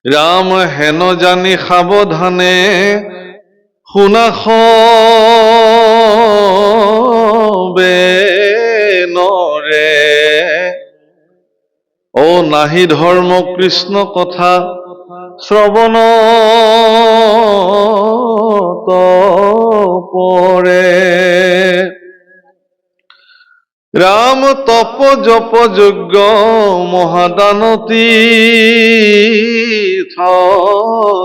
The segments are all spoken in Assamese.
ৰাম হেন জানি সাবধানে শুনা সবে নৰে ও নাহি ধৰ্ম কৃষ্ণ কথা শ্ৰৱণ পৰে ৰাম তপ জপ যজ্ঞ মহাদানতী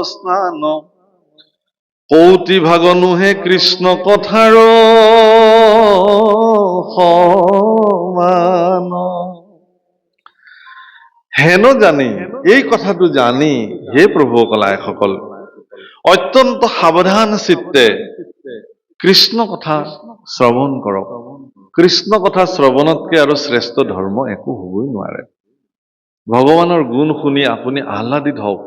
স্নান কৌটি ভাগ নুহে কৃষ্ণ কথাৰ সমান হেন জানি এই কথাটো জানি হে প্ৰভু কলায়কসকল অত্যন্ত সাৱধান চিত্তে কৃষ্ণ কথা শ্ৰৱণ কৰক। কৃষ্ণ কথা শ্ৰৱণতকে আৰু শ্ৰেষ্ঠ ধৰ্ম একো হ'বই নোৱাৰে। ভগৱানৰ গুণ শুনি আপুনি আহ্লাদিত হওক।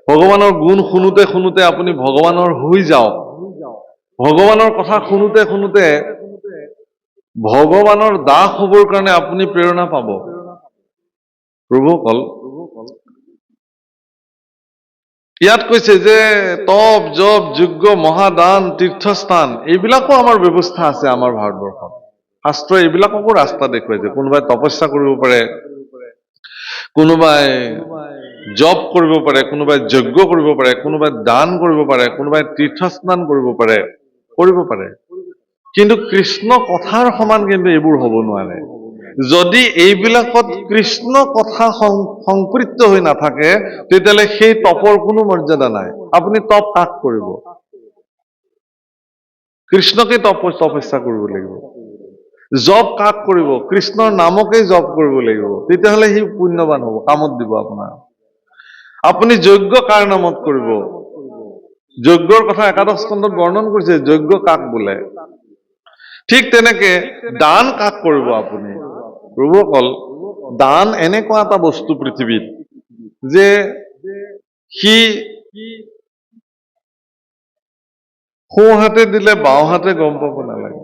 ভগৱানৰ গুণ শুনোতে শুনোতে আপুনি ভগৱানৰ হৈ যাওক। ভগৱানৰ কথা শুনোতে শুনোতে ভগৱানৰ দাস হ'বৰ কাৰণে আপুনি প্ৰেৰণা পাব। প্ৰভুসকল ইয়াত কৈছে যে তপ জপ যজ্ঞ মহাদান তীৰ্থস্থান এইবিলাকো আমাৰ ব্যৱস্থা আছে আমাৰ ভাৰতবৰ্ষত। শাস্ত্ৰই এইবিলাককো ৰাস্তা দেখুৱাইছে। কোনোবাই তপস্যা কৰিব পাৰে, কোনোবাই জপ কৰিব পাৰে, কোনোবাই যজ্ঞ কৰিব পাৰে, কোনোবাই দান কৰিব পাৰে, কোনোবাই তীৰ্থস্নান কৰিব পাৰে। কিন্তু কৃষ্ণ কথাৰ সমান কিন্তু এইবোৰ হ'ব নোৱাৰে। যদি এইবিলাকত কৃষ্ণ কথা সংপৃক্ত হৈ নাথাকে তেতিয়াহ'লে সেই তপৰ কোনো মৰ্যাদা নাই। আপুনি তপ কাক কৰিব? কৃষ্ণকে তপস্যা কৰিব লাগিব। জপ কাক কৰিব? কৃষ্ণৰ নামকেই জপ কৰিব লাগিব। তেতিয়াহ'লে সি পুণ্যৱান হ'ব, কামত দিব আপোনাৰ। আপুনি যজ্ঞ কাৰ নামত কৰিব? যজ্ঞৰ কথা একাদশ স্কন্ধত বৰ্ণন কৰিছে, যজ্ঞ কাক বোলে। ঠিক তেনেকে দান কাক কৰিব আপুনি? প্ৰভুসকল দান এনেকুৱা এটা বস্তু পৃথিৱীত যে সি সোঁ হাতে দিলে বাওঁ হাতে গম পাব নালাগে।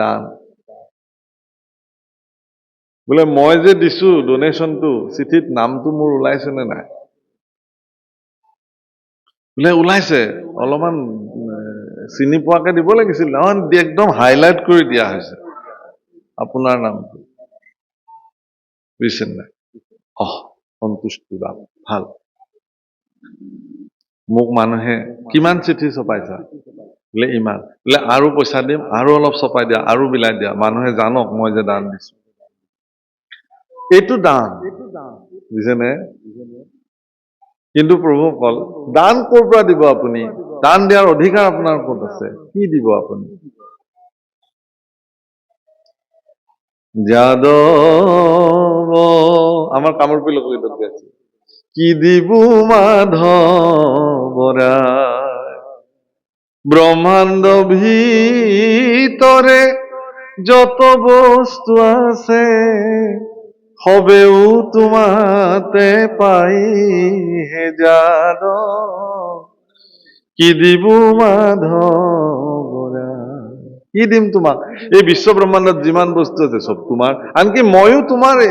দান বোলে মই যে দিছো ডনেশ্যনটো, চিঠিত নামটো মোৰ ওলাইছে নে নাই? বোলে ওলাইছে, অলপমান চিনি পোৱাকে দিব লাগিছিল। নহয়, একদম হাইলাইট কৰি দিয়া হৈছে আপোনাৰ নামটো। বুজিছে নাই? সন্তুষ্টি লাভ ভাল। মোক মানুহে কিমান চিঠি ছপাইছা? বোলে ইমান। বোলে আৰু পইচা দিম, আৰু অলপ ছপাই দিয়া, আৰু বিলাই দিয়া, মানুহে জানক মই যে দান দিছো। এইটো দান, বুজিছেনে? কিন্তু প্ৰভুসকল দান ক'ৰ পৰা দিব আপুনি? দান দিয়াৰ অধিকাৰ আপোনাৰ ক'ত আছে? কি দিব আপুনি? যাদৱ আমাৰ কামৰূপী লোকগীতত গাইছে, কি দিবু মাধৱৰা ব্ৰহ্মাণ্ড ভিতৰে যত বস্তু আছে হবেও তোমাতে পাই হে যাদৱ কি দিবু মাধৱৰা। কি দিম তোমাক? এই বিশ্ব ব্ৰহ্মাণ্ডত যিমান বস্তু আছে চব তোমাৰ, আনকি ময়ো তোমাৰে।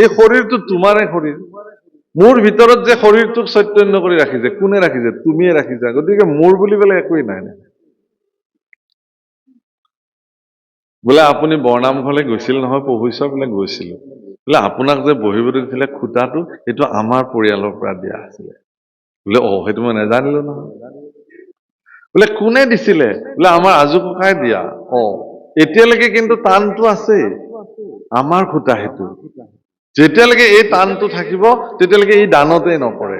এই শৰীৰটো তোমাৰে শৰীৰ। মোৰ ভিতৰত যে শৰীৰটোক চৈতন্য কৰি ৰাখিছে, কোনে ৰাখিছে? তুমিয়ে ৰাখিছা। গতিকে মোৰ বুলিবলৈ একোৱেই নাই। বোলে আপুনি বৰনামঘৰলৈ গৈছিল নহয়, পঢ়িছ? বোলে গৈছিলো। বোলে আপোনাক যে বহিবলৈ দিছিলে খুটাটো, সেইটো আমাৰ পৰিয়ালৰ পৰা দিয়া আছিলে। বোলে সেইটো মই নাজানিলো নহয়। বোলে কোনে দিছিলে? বোলে আমাৰ আজু ককাই দিয়া। এতিয়ালৈকে কিন্তু টানটো আছে, আমাৰ খুটা সেইটো। যেতিয়ালৈকে এই টানটো থাকিব তেতিয়ালৈকে এই দানতেই নপৰে।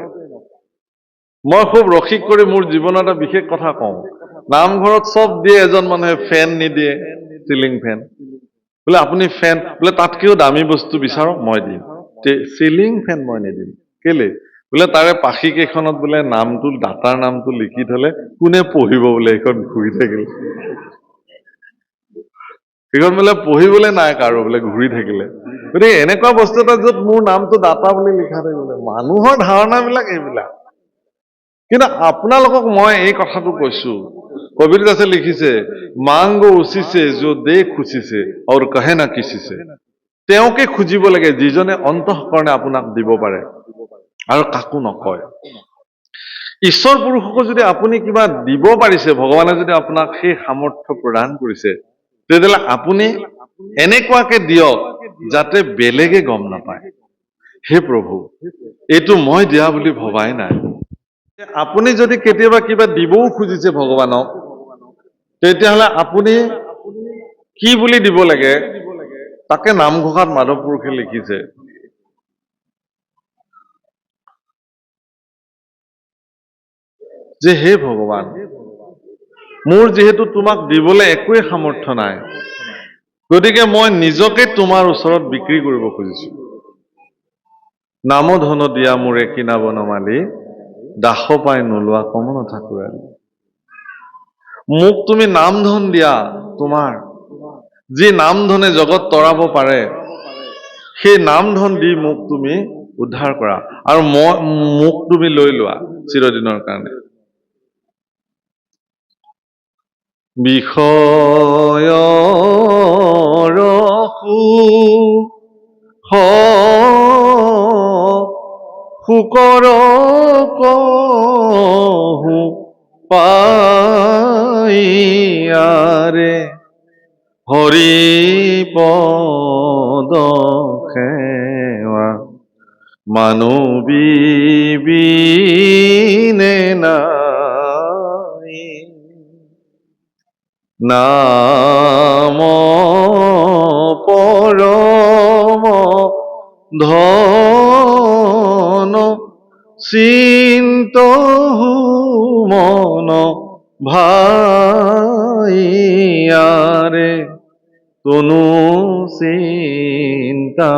মই খুব ৰসিক কৰি মোৰ জীৱনৰ এটা বিশেষ কথা কওঁ। নামঘৰত চব দিয়ে, এজন মানুহে ফেন নিদিয়ে, চিলিং ফেন। বোলে আপুনি ফেন, বোলে তাতকেও দামী বস্তু বিচাৰক, মই দিম। চিলিং ফেন মই নিদিম। কেলে? বোলে তাৰে পাখি কেইখনত বোলে নামটো, দাতাৰ নামটো লিখি থলে কোনে পঢ়িব? বোলে এইখন ঘূৰি থাকিলে, সেইখন বোলে পঢ়িবলৈ নাই কাৰো, বোলে ঘূৰি থাকিলে। গতিকে এনেকুৱা বস্তু এটা য'ত মোৰ নামটো দাতা বুলি লিখা থাকিব, মানুহৰ ধাৰণাবিলাক এইবিলাক। কিন্তু আপোনালোকক মই এই কথাটো কৈছো, কবিৰদাসে লিখিছে, মাংগো উচিছে যো দে খুচিছে আৰু কহে না কিচিছে। তেওঁকে খুজিব লাগে যিজনে অন্তঃকৰণে আপোনাক দিব পাৰে। আৰু কাকো নকয়। ঈশ্বৰ পুৰুষকো যদি আপুনি কিবা দিব পাৰিছে, ভগৱানে যদি আপোনাক সেই সামৰ্থ্য প্ৰদান কৰিছে, তেতিয়াহ'লে আপুনি এনেকুৱাকে দিয়ক যাতে বেলেগে গম নাপায়। হে প্ৰভু, এইটো মই দিয়া বুলি ভবাই নাই। আপুনি যদি কেতিয়াবা কিবা দিবও খুজিছে ভগৱানক, তেতিয়াহ'লে আপুনি কি বুলি দিব লাগে তাকে নামঘোষাত মাধৱ পুৰুষে লিখিছে। যে হে ভগৱান, মোৰ যিহেতু তোমাক দিবলৈ একোৱে সামৰ্থ্য নাই, গতিকে মই নিজকে তোমাৰ ওচৰত বিক্ৰী কৰিব খুজিছো। নাম ধন দিয়া মোৰে কিনাব নমালি, দাস পাই নোলোৱা কমন ঠাকুৰালি। মোক তুমি নাম ধন দিয়া, তোমাৰ যি নাম ধনে জগত তৰাব পাৰে, সেই নাম ধন দি মোক তুমি উদ্ধাৰ কৰা, আৰু মোক তুমি লৈ লোৱা চিৰদিনৰ কাৰণে। বিষয়ৰ শুকৰ কহু পাইয়াৰে, হৰি পদ সেৱা মানবীবিনে নাই। নাম পৰম ধন, চিন্তহু মন ভাইয়াৰে, তনু চিন্তামণি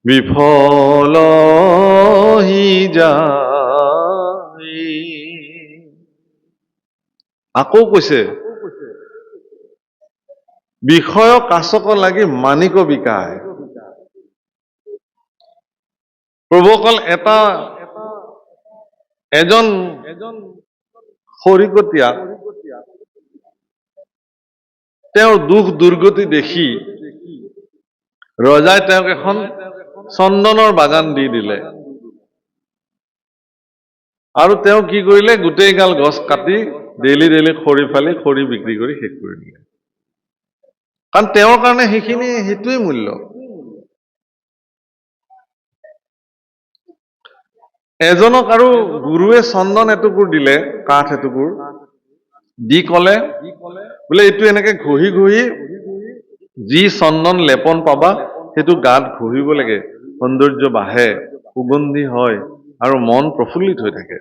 বিফল হি যায়। আকৌ কৈছে, বিষয় কাছক লাগি মানিক বিকায়। প্ৰভুসকল, এজন খৰিকটীয়াক তেওঁৰ দুখ দুৰ্গতি দেখি ৰজাই তেওঁক এখন চন্দনৰ বাগান দি দিলে, আৰু তেওঁ কি কৰিলে, গোটেই গাল গছ কাটি ডেইলি খৰি ফালি খৰি বিক্ৰী কৰি শেষ কৰি দিলে। কাৰণ তেওঁৰ কাৰণে সেইটোৱেই মূল্য। এজনক আৰু গুৰুৱে চন্দন এটুকুৰ দিলে, কাঠ এটুকুৰ দি কলে, বোলে এইটো এনেকে ঘঁহি ঘঁহি যি চন্দন লেপন পাবা, সেইটো গাত ঘঁহিব লাগে, সৌন্দৰ্য বাঢ়ে, সুগন্ধি হয়, আৰু মন প্ৰফুল্লিত হৈ থাকে।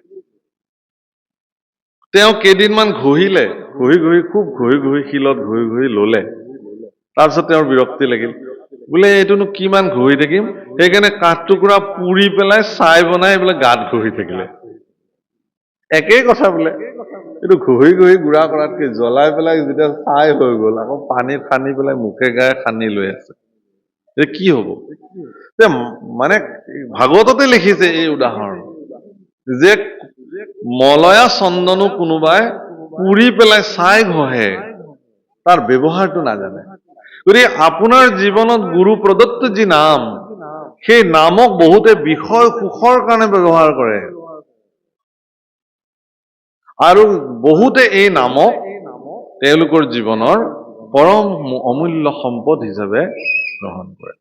তেওঁ কেইদিনমান ঘঁহিলে, ঘঁহি ঘঁহি খুব ঘঁহি ঘঁহি শিলত ঘঁহি ঘঁহি ললে। তাৰপিছত তেওঁৰ বিৰক্তি লাগিল, বোলে এইটোনো কিমান ঘঁহি থাকিম, সেইকাৰণে কাঠ টুকুৰা পুৰি পেলাই ছাই বনাই বোলে গাত ঘঁহি থাকিলে। একেই কথা বোলে, এইটো ঘঁহি ঘঁহি গুড়া কৰাতকে জ্বলাই পেলাই যেতিয়া ছাই হৈ গল, আকৌ পানীত সানি পেলাই মুখে গায়ে সানি লৈ আছে, যে কি হব? মানে ভাগৱততে লিখিছে এই উদাহৰণ, যে মলয়া চন্দনো কোনোবাই পুৰি পেলাই ছাই ঘঁহে, তাৰ ব্যৱহাৰটো নাজানে। গতিকে আপোনাৰ জীৱনত গুৰু প্ৰদত্ত যি নাম, সেই নামক বহুতে বিষয় সুখৰ কাৰণে ব্যৱহাৰ কৰে, আৰু বহুতে এই নামক তেওঁলোকৰ জীৱনৰ পৰম অমূল্য সম্পদ হিচাপে গ্ৰহণ কৰে।